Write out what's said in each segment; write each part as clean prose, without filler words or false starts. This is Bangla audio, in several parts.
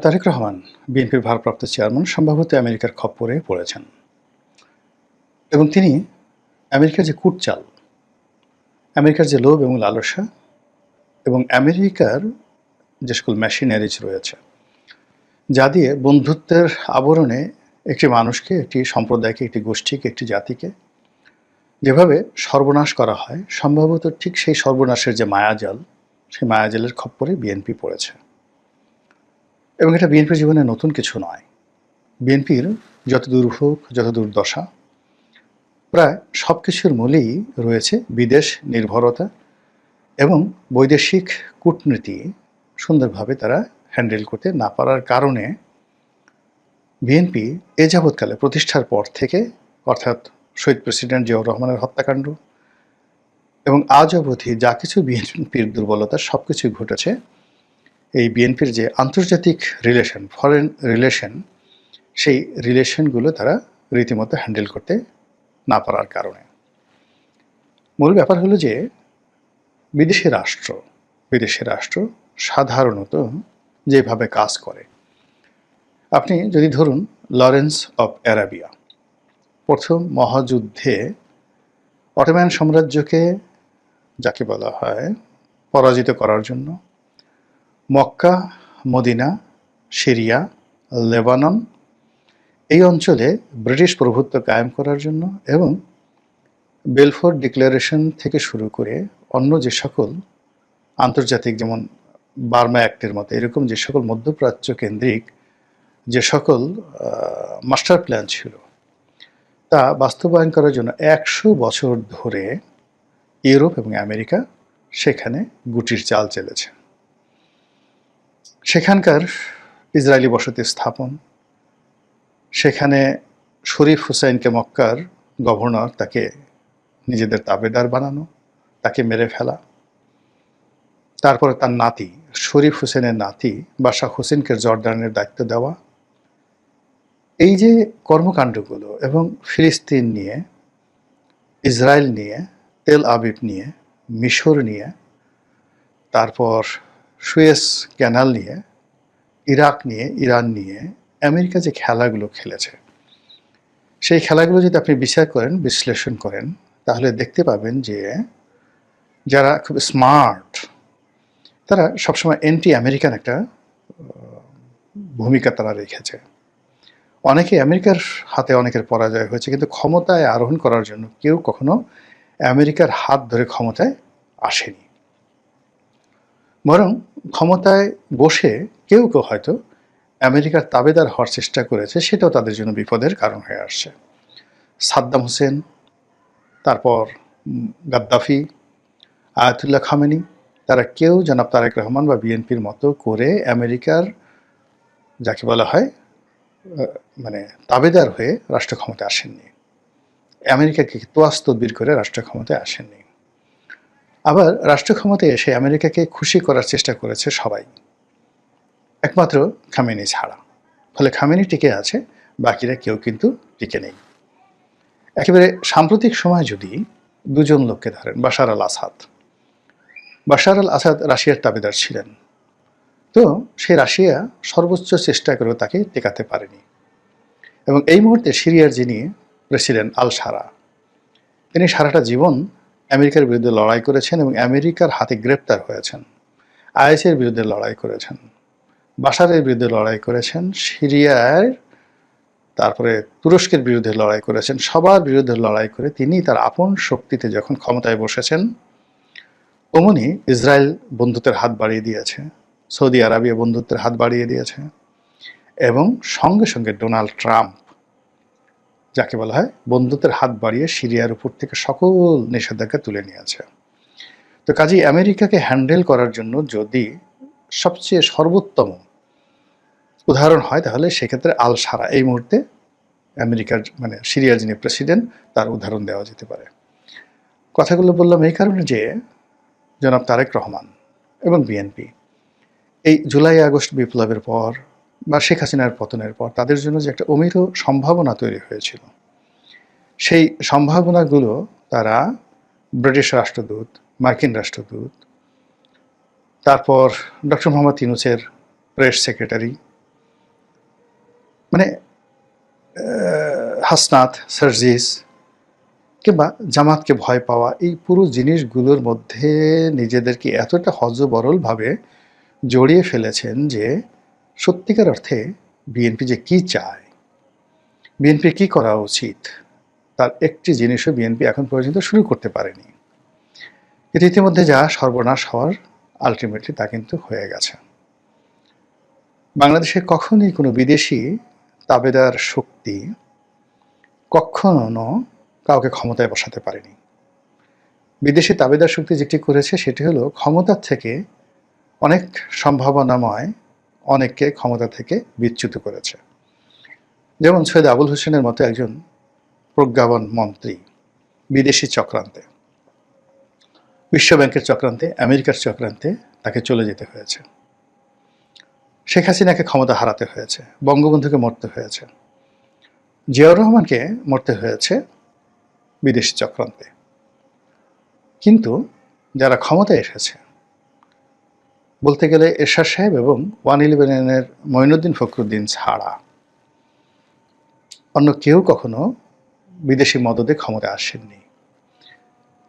তারেক রহমান বিএনপির ভারপ্রাপ্ত চেয়ারম্যান সম্ভবত আমেরিকার খপ্পরে পড়েছেন এবং তিনি আমেরিকার যে কূটচাল, আমেরিকার যে লোভ এবং লালসা এবং আমেরিকার যে সকল মেশিনারিজ রয়েছে, যা দিয়ে বন্ধুত্বের আবরণে একটি মানুষকে, একটি সম্প্রদায়কে, একটি গোষ্ঠীকে, একটি জাতিকে যেভাবে সর্বনাশ করা হয়, সম্ভবত ঠিক সেই সর্বনাশের যে মায়াজাল, সেই মায়াজালের খপ্পরে বিএনপি পড়েছে। এবং এটা বিএনপির জীবনে নতুন কিছু নয়। বিএনপির যত দুর্ভোগ, যত দুর্দশা, প্রায় সব কিছুর মূলেই রয়েছে বিদেশ নির্ভরতা এবং বৈদেশিক কূটনীতি সুন্দরভাবে তারা হ্যান্ডেল করতে না পারার কারণে বিএনপি এ যাবৎকালে প্রতিষ্ঠার পর থেকে, অর্থাৎ শহীদ প্রেসিডেন্ট জিয়াউর রহমানের হত্যাকাণ্ড এবং আজ অবধি যা কিছু বিএনপির দুর্বলতা সব কিছুই ঘটেছে এই বিএনপির যে আন্তর্জাতিক রিলেশন, ফরেন রিলেশন, সেই রিলেশনগুলো তারা রীতিমতো হ্যান্ডেল করতে না পারার কারণে। মূল ব্যাপার হলো যে বিদেশি রাষ্ট্র সাধারণত যেভাবে কাজ করে, আপনি যদি ধরুন লরেন্স অফ অ্যারাবিয়া প্রথম মহাযুদ্ধে অটোম্যান সাম্রাজ্যকে, যাকে বলা হয়, পরাজিত করার জন্য মক্কা, মদিনা, সিরিয়া, লেবানন এই অঞ্চলে ব্রিটিশ প্রভুত্ব কায়েম করার জন্য এবং বেলফোর ডিক্লারেশন থেকে শুরু করে অন্য যে সকল আন্তর্জাতিক, যেমন বার্মা অ্যাক্টের মতো এরকম যে সকল মধ্যপ্রাচ্য কেন্দ্রিক যে সকল মাস্টার প্ল্যান ছিল, তা বাস্তবায়ন করার জন্য 100 বছর ধরে ইউরোপ এবং আমেরিকা সেখানে গুটির চাল চেলেছে। সেখানকার ইসরায়েলি বসতি স্থাপন, সেখানে শরীফ হুসাইনকে মক্কার গভর্নর, তাকে নিজেদের তাবেদার বানানো, তাকে মেরে ফেলা, তারপরে তার নাতি শরীফ হুসেনের নাতি বাশা হোসেনকে জর্ডানের দায়িত্ব দেওয়া, এই যে কর্মকাণ্ডগুলো, এবং ফিলিস্তিন নিয়ে, ইসরায়েল নিয়ে, তেল আবিব নিয়ে, মিশর নিয়ে, তারপর সুয়েজ ক্যানাল নিয়ে, ইরাক নিয়ে, ইরান নিয়ে আমেরিকা যে খেলাগুলো খেলেছে, সেই খেলাগুলো যদি আপনি বিচার করেন, বিশ্লেষণ করেন, তাহলে দেখতে পাবেন যে যারা খুব স্মার্ট তারা সবসময় অ্যান্টি আমেরিকান একটা ভূমিকা তারা রেখেছে। অনেকে আমেরিকার হাতে অনেকের পরাজয় হয়েছে, কিন্তু ক্ষমতায় আরোহণ করার জন্য কেউ কখনো আমেরিকার হাত ধরে ক্ষমতায় আসেনি। বরং ক্ষমতায় বসে কেউ কেউ হয়তো আমেরিকার তাবেদার হওয়ার চেষ্টা করেছে, সেটাও তাদের জন্য বিপদের কারণ হয়ে আসছে। সাদ্দাম হোসেন, তারপর গাদ্দাফি, আয়াতুল্লাহ খামেনি, তারা কেউ জনাব তারেক রহমান বা বিএনপির মতো করে আমেরিকার, যাকে বলা হয়, মানে তাবেদার হয়ে রাষ্ট্র ক্ষমতায় আসেননি। আমেরিকাকে তোয়াজ তদবির করে রাষ্ট্র ক্ষমতায় আসেননি। আবার রাষ্ট্র ক্ষমতায় এসে আমেরিকাকে খুশি করার চেষ্টা করেছে সবাই, একমাত্র খামেনি ছাড়া। ফলে খামেনি টিকে আছে, বাকিরা কেউ কিন্তু টিকে নেই। একেবারে সাম্প্রতিক সময় যদি দুজন লোককে ধরেন, বাশার আল আসাদ রাশিয়ার তাবেদার ছিলেন, তো সেই রাশিয়া সর্বোচ্চ চেষ্টা করেও তাকে টেকাতে পারেনি। এবং এই মুহূর্তে সিরিয়ার যিনি প্রেসিডেন্ট আল সারা, তিনি সারাটা জীবন আমেরিকার বিরুদ্ধে লড়াই করেছেন এবং আমেরিকার হাতে গ্রেপ্তার হয়েছেন, আইএসের বিরুদ্ধে লড়াই করেছেন, বাশারের বিরুদ্ধে লড়াই করেছেন, সিরিয়ার, তারপরে তুরস্কের বিরুদ্ধে লড়াই করেছেন, সবার বিরুদ্ধে লড়াই করে তিনি তার আপন শক্তিতে যখন ক্ষমতায় বসেছেন, অমনি ইসরায়েল বন্ধুত্বের হাত বাড়িয়ে দিয়েছে, সৌদি আরবিয়া বন্ধুত্বের হাত বাড়িয়ে দিয়েছে, এবং সঙ্গে সঙ্গে ডোনাল্ড ট্রাম্প, যাকে বলা হয়, বন্ধুত্বের হাত বাড়িয়ে সিরিয়ার উপর থেকে সকল নিষেধাজ্ঞা তুলে নিয়েছে। তো কাজেই আমেরিকাকে হ্যান্ডেল করার জন্য যদি সবচেয়ে সর্বোত্তম উদাহরণ হয়, তাহলে সেক্ষেত্রে আল সারা এই মুহূর্তে আমেরিকার, মানে সিরিয়ার যিনি প্রেসিডেন্ট, তার উদাহরণ দেওয়া যেতে পারে। কথাগুলো বললাম এই কারণে যে জনাব তারেক রহমান এবং বিএনপি এই জুলাই আগস্ট বিপ্লবের পর বা শেখ হাসিনার পতনের পর তাদের জন্য যে একটা অমিত সম্ভাবনা তৈরি হয়েছিল, সেই সম্ভাবনাগুলো তারা ব্রিটিশ রাষ্ট্রদূত, মার্কিন রাষ্ট্রদূত, তারপর ডক্টর মোহাম্মদ ইউনূসের প্রেস সেক্রেটারি, মানে হাসনাত, সার্জিস কিংবা জামাতকে ভয় পাওয়া, এই পুরো জিনিসগুলোর মধ্যে নিজেদেরকে এতটা হযবরলভাবে জড়িয়ে ফেলেছেন যে সত্যিকার অর্থে বিএনপি যে কী চায়, বিএনপির কী করা উচিত, তার একটি জিনিসও বিএনপি এখন পর্যন্ত শুরু করতে পারেনি। কিন্তু ইতিমধ্যে যা সর্বনাশ হওয়ার আলটিমেটলি তা কিন্তু হয়ে গেছে। বাংলাদেশে কখনোই কোনো বিদেশি তাবেদার শক্তি কখনো কাউকে ক্ষমতায় বসাতে পারেনি। বিদেশি তাবেদার শক্তি যেটি করেছে সেটি হলো ক্ষমতার থেকে অনেক সম্ভাবনাময় অনেককে ক্ষমতা থেকে বিচ্যুত করেছে। যেমন সৈয়দ আবুল হোসেনের মতো একজন প্রজ্ঞাবান মন্ত্রী বিদেশি চক্রান্তে, বিশ্বব্যাংকের চক্রান্তে, আমেরিকার চক্রান্তে তাকে চলে যেতে হয়েছে। শেখ হাসিনাকে ক্ষমতা হারাতে হয়েছে, বঙ্গবন্ধুকে মরতে হয়েছে, জিয়াউর রহমানকে মরতে হয়েছে বিদেশি চক্রান্তে। কিন্তু যারা ক্ষমতায় এসেছে, বলতে গেলে এরশাদ সাহেব এবং 111-এর মঈনুদ্দিন ফখরুদ্দিন ছাড়া অন্য কেউ কখনো বিদেশি মদদে ক্ষমতায় আসেননি।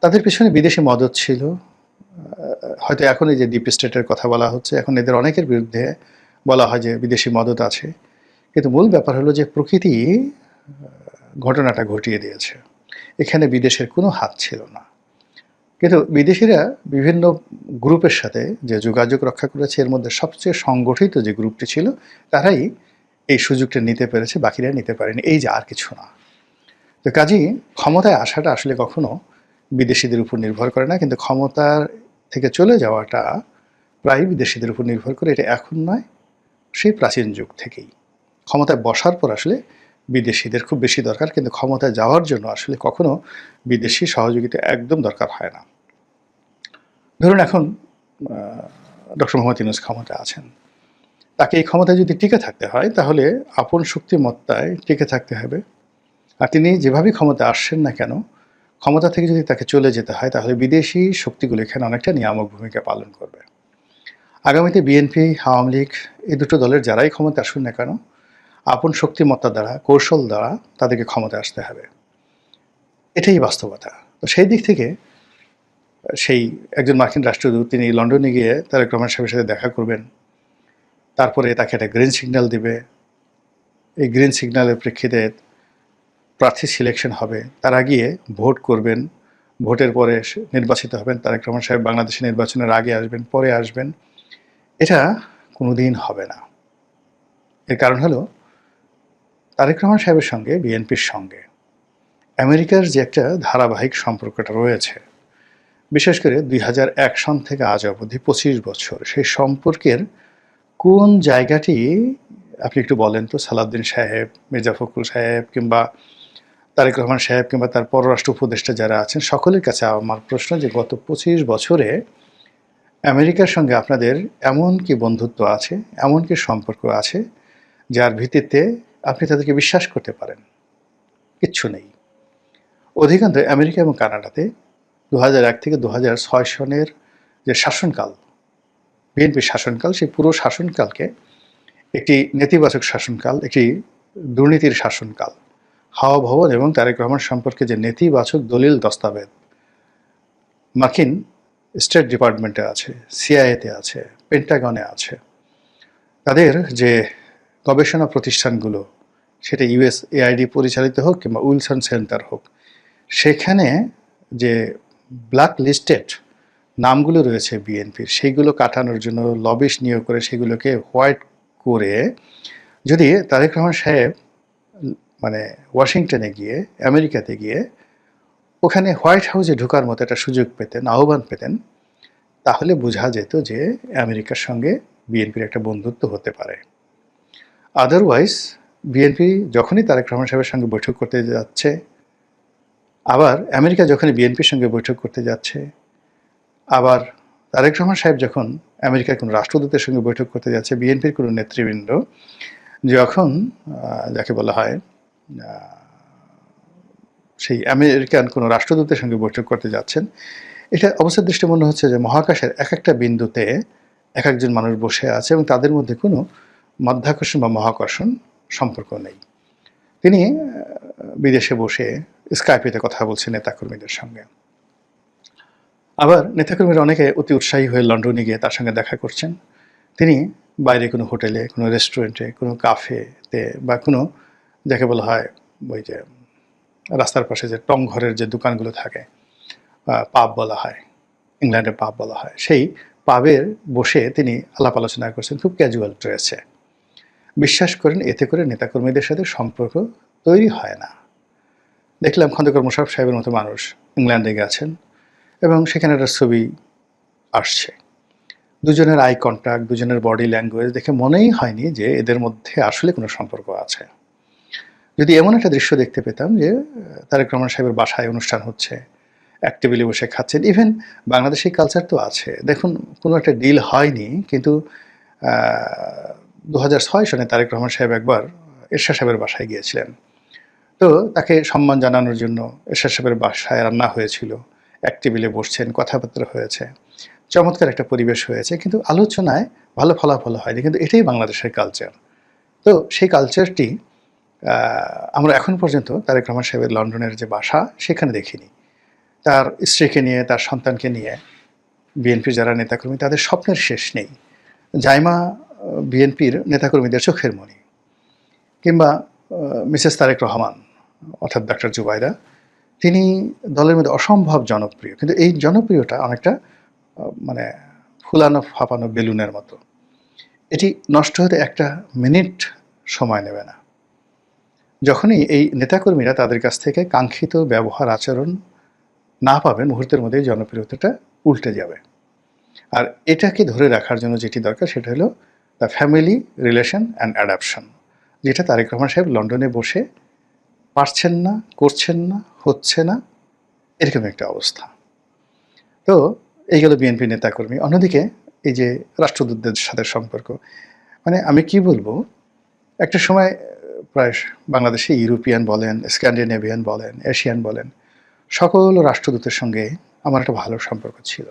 তাদের পিছনে বিদেশি মদদ ছিল। হয়তো এখন এই যে ডিপ স্টেটের কথা বলা হচ্ছে, এখন এদের অনেকের বিরুদ্ধে বলা হয় যে বিদেশি মদদ আছে, কিন্তু মূল ব্যাপার হলো যে প্রকৃতি ঘটনাটা ঘটিয়ে দিয়েছে। এখানে বিদেশের কোনো হাত ছিল না। কিন্তু বিদেশিরা বিভিন্ন গ্রুপের সাথে যে যোগাযোগ রক্ষা করেছে, এর মধ্যে সবচেয়ে সংগঠিত যে গ্রুপটি ছিল তারাই এই সুযোগটা নিতে পেরেছে, বাকিরা নিতে পারেনি, এই যে, আর কিছু না। তো কাজেই ক্ষমতায় আসাটা আসলে কখনো বিদেশিদের উপর নির্ভর করে না, কিন্তু ক্ষমতার থেকে চলে যাওয়াটা প্রায় বিদেশিদের উপর নির্ভর করে। এটা এখন নয়, সেই প্রাচীন যুগ থেকেই। ক্ষমতায় বসার পর আসলে বিদেশিদের খুব বেশি দরকার, কিন্তু ক্ষমতায় যাওয়ার জন্য আসলে কখনো বিদেশি সহযোগিতা একদম দরকার হয় না। ধরুন এখন ডক্টর মোহাম্মদ ইউনূস ক্ষমতায় আছেন, তাকে এই ক্ষমতায় যদি টিকে থাকতে হয় তাহলে আপন শক্তিমত্তায় টিকে থাকতে হবে। আর তিনি যেভাবেই ক্ষমতায় আসছেন না কেন, ক্ষমতা থেকে যদি তাকে চলে যেতে হয় তাহলে বিদেশি শক্তিগুলো এখানে অনেকটা নিয়ামক ভূমিকা পালন করবে। আগামীতে বিএনপি, আওয়ামী লীগ, এই দুটো দলের যারাই ক্ষমতা আসুন না কেন, আপন শক্তিমত্তা দ্বারা, কৌশল দ্বারা তাদেরকে ক্ষমতায় আসতে হবে। এটাই বাস্তবতা। তো সেই দিক থেকে সেই একজন মার্কিন রাষ্ট্রদূত তিনি লন্ডনে গিয়ে তারেক রহমান সাহেবের সাথে দেখা করবেন, তারপরে তাকে একটা গ্রিন সিগন্যাল দিবে। এই গ্রিন সিগন্যালের প্রেক্ষিতে প্রার্থী সিলেকশন হবে, তারা গিয়ে ভোট করবেন, ভোটের পরে নির্বাচিত হবেন। তারেক রহমান সাহেব বাংলাদেশে নির্বাচনের আগে আসবেন, পরে আসবেন, এটা কোনোদিন হবে না। এর কারণ হলো তারেক রহমান সাহেবের সঙ্গে বিএনপির সঙ্গে আমেরিকার যে একটা ধারাবাহিক সম্পর্কটা রয়েছে, বিশেষ করে 2001 সন থেকে আজ অবধি 25 বছর, সেই সম্পর্কের কোন জায়গাটি আপনি একটু বলেন তো সালাউদ্দিন সাহেব, মির্জা ফখরুল সাহেব কিংবা তারেক রহমান সাহেব কিংবা তার পররাষ্ট্র উপদেষ্টা যারা আছেন সকলের কাছে আমার প্রশ্ন যে গত 25 বছরে আমেরিকার সঙ্গে আপনাদের এমন কি বন্ধুত্ব আছে, এমন কি সম্পর্ক আছে যার ভিত্তিতে আপনি তাদেরকে বিশ্বাস করতে পারেন? কিচ্ছু নেই। অধিকাংশ আমেরিকা এবং কানাডাতে 2001 থেকে 2006 সনের যে শাসনকাল, বিএনপির শাসনকাল, সেই পুরো শাসনকালকে একটি নেতিবাচক শাসনকাল, একটি দুর্নীতির শাসনকাল। হাওয়া ভবন এবং তারেক রহমান সম্পর্কে যে নেতিবাচক দলিল দস্তাবেজ মার্কিন স্টেট ডিপার্টমেন্টে আছে, সিআইএতে আছে, পেন্টাগনে আছে, তাদের যে গবেষণা প্রতিষ্ঠানগুলো, সেটা ইউএসএআইডি পরিচালিত হোক কিংবা উইলসন সেন্টার হোক, সেখানে যে ব্ল্যাক লিস্টেড নামগুলো রয়েছে বিএনপির, সেইগুলো কাটানোর জন্য লবিস্ট নিয়োগ করে সেগুলোকে হোয়াইট করে যদি তারেক রহমান সাহেব মানে ওয়াশিংটনে গিয়ে, আমেরিকাতে গিয়ে ওখানে হোয়াইট হাউসে ঢোকার মতো একটা সুযোগ পেতেন, আহ্বান পেতেন, তাহলে বোঝা যেত যে আমেরিকার সঙ্গে বিএনপির একটা বন্ধুত্ব হতে পারে। আদারওয়াইজ বিএনপি যখনই তারেক রহমান সাহেবের সঙ্গে বৈঠক করতে যাচ্ছে, আবার আমেরিকা যখনই বিএনপির সঙ্গে বৈঠক করতে যাচ্ছে, আবার তারেক রহমান সাহেব যখন আমেরিকার কোনো রাষ্ট্রদূতের সঙ্গে বৈঠক করতে যাচ্ছে, বিএনপির কোনো নেতৃবৃন্দ যখন যাকে বলা হয় সেই আমেরিকান কোনো রাষ্ট্রদূতের সঙ্গে বৈঠক করতে যাচ্ছেন, এটা অবস্থার দৃষ্টি মনে হচ্ছে যে মহাকাশের এক একটা বিন্দুতে এক একজন মানুষ বসে আছে এবং তাদের মধ্যে কোনো মাধ্যাকর্ষণ বা মহাকর্ষণ সম্পর্ক নেই। তিনি বিদেশে বসে স্কাইপেতে কথা বলছেন নেতাকর্মীদের সঙ্গে। আবার নেতাকর্মীরা অনেকে অতি উৎসাহী হয়ে লন্ডনে গিয়ে তার সঙ্গে দেখা করছেন। তিনি বাইরে কোনো হোটেলে, কোনো রেস্টুরেন্টে, কোনো কাফেতে বা কোনো যাকে বলা হয় ওই যে রাস্তার পাশে যে টং ঘরের যে দোকানগুলো থাকে, পাব বলা হয়, ইংল্যান্ডে পাব বলা হয়, সেই পাবের বসে তিনি আলাপ আলোচনা করছেন খুব ক্যাজুয়াল ড্রেসে। বিশ্বাস করেন এতে করে নেতাকর্মীদের সাথে সম্পর্ক তৈরি হয় না। দেখলাম খন্দকার মোশাররফ সাহেবের মতো মানুষ ইংল্যান্ডে গেছেন এবং সেখানে একটা ছবি আসছে। দুজনের আই কন্ট্যাক্ট, দুজনের বডি ল্যাঙ্গুয়েজ দেখে মনেই হয়নি যে এদের মধ্যে আসলে কোনো সম্পর্ক আছে। যদি এমন একটা দৃশ্য দেখতে পেতাম যে তারেক রহমান সাহেবের বাসায় অনুষ্ঠান হচ্ছে, এক টেবিলে বসে খাচ্ছেন, ইভেন বাংলাদেশি কালচার তো আছে। দেখুন কোনো একটা ডিল হয়নি, কিন্তু 2006 সনে তারেক রহমান সাহেব একবার এরশাদ সাহেবের বাসায় গিয়েছিলেন। তো তাকে সম্মান জানানোর জন্য এরশাদ সাহেবের বাসায় রান্না হয়েছিল, এক টেবিলে বসছেন, কথাবার্তা হয়েছে, চমৎকার একটা পরিবেশ হয়েছে, কিন্তু আলোচনায় ভালো ফলাফল হয়নি। কিন্তু এটাই বাংলাদেশের কালচার। তো সেই কালচারটি আমরা এখন পর্যন্ত তারেক রহমান সাহেবের লন্ডনের যে বাসা সেখানে দেখিনি। তার স্ত্রীকে নিয়ে, তার সন্তানকে নিয়ে বিএনপির যারা নেতাকর্মী তাদের স্বপ্নের শেষ নেই। জাইমা বিএনপির নেতাকর্মীদের চোখের মণি, কিংবা মিসেস তারেক রহমান অর্থাৎ ডক্টর জুবাইদা, তিনি দলের মধ্যে অসম্ভব জনপ্রিয়, কিন্তু এই জনপ্রিয়তা অনেকটা মানে ফুলানো ফাঁপানো বেলুনের মতো। এটি নষ্ট হতে একটা মিনিট সময় নেবে না। যখনই এই নেতাকর্মীরা তাদের কাছ থেকে কাঙ্ক্ষিত ব্যবহার আচরণ না পাবেন, মুহূর্তের মধ্যেই জনপ্রিয়তাটা উল্টে যাবে। আর এটাকে ধরে রাখার জন্য যেটি দরকার সেটা হলো the family relation and adoption, যেটা তারেক রহমান সাহেব লন্ডনে বসে পারছেন না, করছেন না, হচ্ছে না, এরকম একটা অবস্থা। তো এই গেল বিএনপি নেতাকর্মী। অন্যদিকে এই যে রাষ্ট্রদূতদের সাথে সম্পর্ক, মানে আমি কি বলবো, একটা সময় প্রায় বাংলাদেশে ইউরোপিয়ান বলেন, স্ক্যান্ডিনেভিয়ান বলেন, এশিয়ান বলেন, সকল রাষ্ট্রদূতের সঙ্গে আমার একটা ভালো সম্পর্ক ছিল।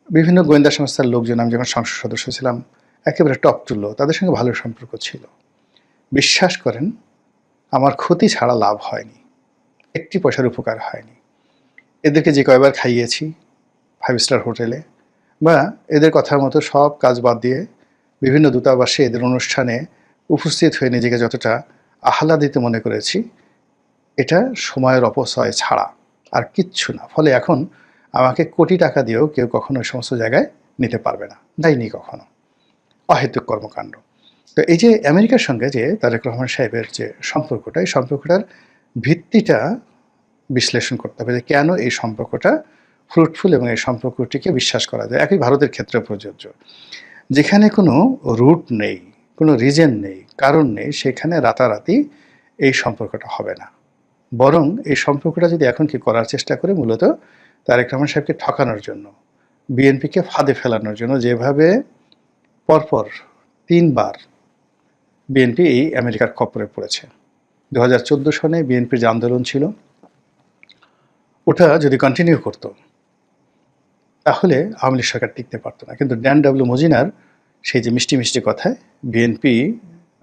বিভিন্ন গোয়েন্দা সংস্থার লোকজন, আমি যখন সংসদ সদস্য ছিলাম, একেবারে টপ টু লো, তাদের সঙ্গে ভালো সম্পর্ক ছিল। বিশ্বাস করেন আমার ক্ষতি ছাড়া লাভ হয়নি, একটি পয়সার উপকার হয়নি। এদেরকে যে কয়বার খাইয়েছি 5 স্টার হোটেলে, বা এদের কথার মতো সব কাজ বাদ দিয়ে বিভিন্ন দূতাবাসে এদের অনুষ্ঠানে উপস্থিত হয়ে নিজেকে যতটা আহ্লাদিত মনে করেছি, এটা সময়ের অপচয় ছাড়া আর কিচ্ছু না। ফলে এখন আমাকে কোটি টাকা দিয়েও কেউ কখনো ওই সমস্ত জায়গায় নিতে পারবে না, দেয়নি কখনো। অহেতুক কর্মকাণ্ড। তো এই যে আমেরিকার সঙ্গে যে তারেক রহমান সাহেবের যে সম্পর্কটা, এই সম্পর্কটার ভিত্তিটা বিশ্লেষণ করতে হবে যে কেন এই সম্পর্কটা ফ্রুটফুল এবং এই সম্পর্কটিকে বিশ্বাস করা যায়। একই ভারতের ক্ষেত্রে প্রযোজ্য। যেখানে কোনো রুট নেই, কোনো রিজন নেই, কারণ নেই, সেখানে রাতারাতি এই সম্পর্কটা হবে না। বরং এই সম্পর্কটা যদি এখন কি করার চেষ্টা করে, মূলত তারেক রহমান সাহেবকে ঠকানোর জন্য, বিএনপিকে ফাঁদে ফেলানোর জন্য, যেভাবে পরপর 3 বার বিএনপি এই আমেরিকার খপ্পরে পড়েছে। 2014 সনে বিএনপির যে আন্দোলন ছিল, ওটা যদি কন্টিনিউ করতো তাহলে আওয়ামী লীগ সরকার টিকতে পারতো না। কিন্তু ড্যান ডাব্লিউ মজিনার সেই যে মিষ্টি মিষ্টি কথায় বিএনপি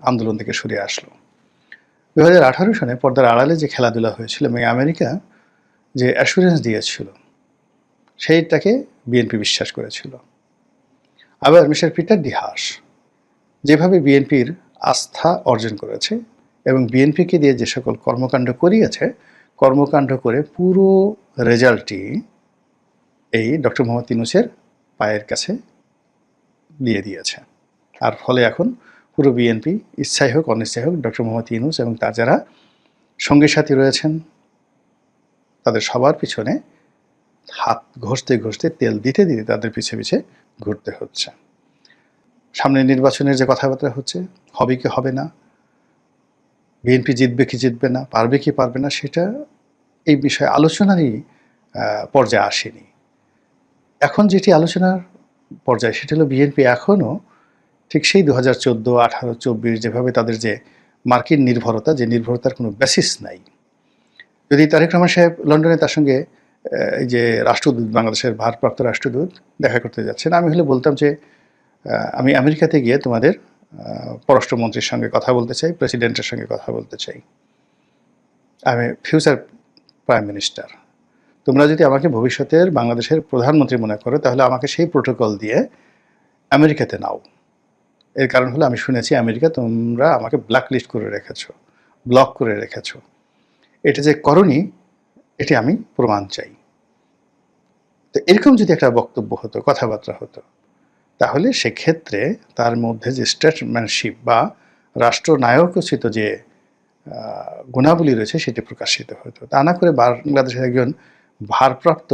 আন্দোলন থেকে সরে আসলো। 2018 সনে পর্দার আড়ালে যে খেলাধুলা হয়েছিল এবং আমেরিকা যে অ্যাসুরেন্স দিয়েছিল, সেইটাকে বিএনপি বিশ্বাস করেছিল। আবার মিস্টার পিটার ডি হাস যেভাবে বিএনপির আস্থা অর্জন করেছে এবং বিএনপিকে দিয়ে যে সকল কর্মকাণ্ড করিয়েছে, কর্মকাণ্ড করে পুরো রেজাল্টটি এই ডক্টর মোহাম্মদ ইউনূসের পায়ের কাছে দিয়ে দিয়েছে। আর ফলে এখন পুরো বিএনপি, ইচ্ছাই হোক অনিচ্ছাই হোক, ডক্টর মোহাম্মদ ইউনূস এবং তার যারা সঙ্গী সাথী রয়েছেন, তাদের সবার পিছনে হাত ঘষতে ঘষতে, তেল দিতে দিতে তাদের পিছে পিছে ঘুরতে হচ্ছে। সামনে নির্বাচনের যে কথাবার্তা হচ্ছে, হবে কি হবে না, বিএনপি জিতবে কি জিতবে না, পারবে কি পারবে না, সেটা এই বিষয়ে আলোচনারই পর্যায়ে আসেনি। এখন যেটি আলোচনার পর্যায়ে সেটা হলো বিএনপি এখনও ঠিক সেই 2014, 18, 24 যেভাবে তাদের যে মার্কিন নির্ভরতা, যে নির্ভরতার কোনো বেসিস নাই। যদি তারেক রহমান সাহেব লন্ডনে তার সঙ্গে এই যে রাষ্ট্রদূত, বাংলাদেশের ভারপ্রাপ্ত রাষ্ট্রদূত দেখা করতে যাচ্ছেন, আমি হলে বলতাম যে আমি আমেরিকাতে গিয়ে তোমাদের পররাষ্ট্রমন্ত্রীর সঙ্গে কথা বলতে চাই, প্রেসিডেন্টের সঙ্গে কথা বলতে চাই। আমি ফিউচার প্রাইম মিনিস্টার। তোমরা যদি আমাকে ভবিষ্যতের বাংলাদেশের প্রধানমন্ত্রী মনে করো, তাহলে আমাকে সেই প্রোটোকল দিয়ে আমেরিকাতে নাও। এর কারণ হলো আমি শুনেছি আমেরিকা তোমরা আমাকে ব্ল্যাকলিস্ট করে রেখেছো, ব্লক করে রেখেছো। এটা যে করনি, এটি আমি প্রমাণ চাই। তো এরকম যদি একটা বক্তব্য হতো, কথাবার্তা হতো, তাহলে সেক্ষেত্রে তার মধ্যে যে স্টেটসম্যানশিপ বা রাষ্ট্রনায়কোচিত যে গুণাবলী রয়েছে সেটি প্রকাশিত হতো। তা না করে বাংলাদেশের একজন ভারপ্রাপ্ত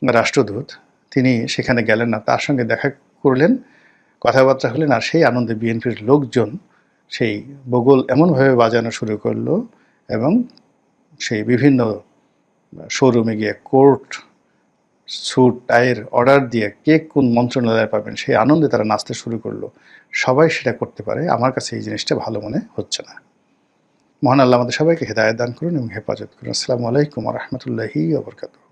রাষ্ট্রদূত তিনি সেখানে গেলেন না, তার সঙ্গে দেখা করলেন, কথাবার্তা হলেন, আর সেই আনন্দে বিএনপির লোকজন সেই বগল এমনভাবে বাজানো শুরু করলো এবং সেই বিভিন্ন শোরুমে গিয়ে কোর্ট স্যুট টাইয়ের অর্ডার দিয়ে কে কোন মন্ত্রণালয়ে পাবেন সেই আনন্দে তারা নাচতে শুরু করলো। সবাই সেটা করতে পারে, আমার কাছে এই জিনিসটা ভালো মনে হচ্ছে না। মহান আল্লাহ আমাদের সবাইকে হেদায়েত দান করুন এবং হেফাজত করুন। আসসালামু আলাইকুম ওয়া রাহমাতুল্লাহি ওয়া বারাকাতুহু।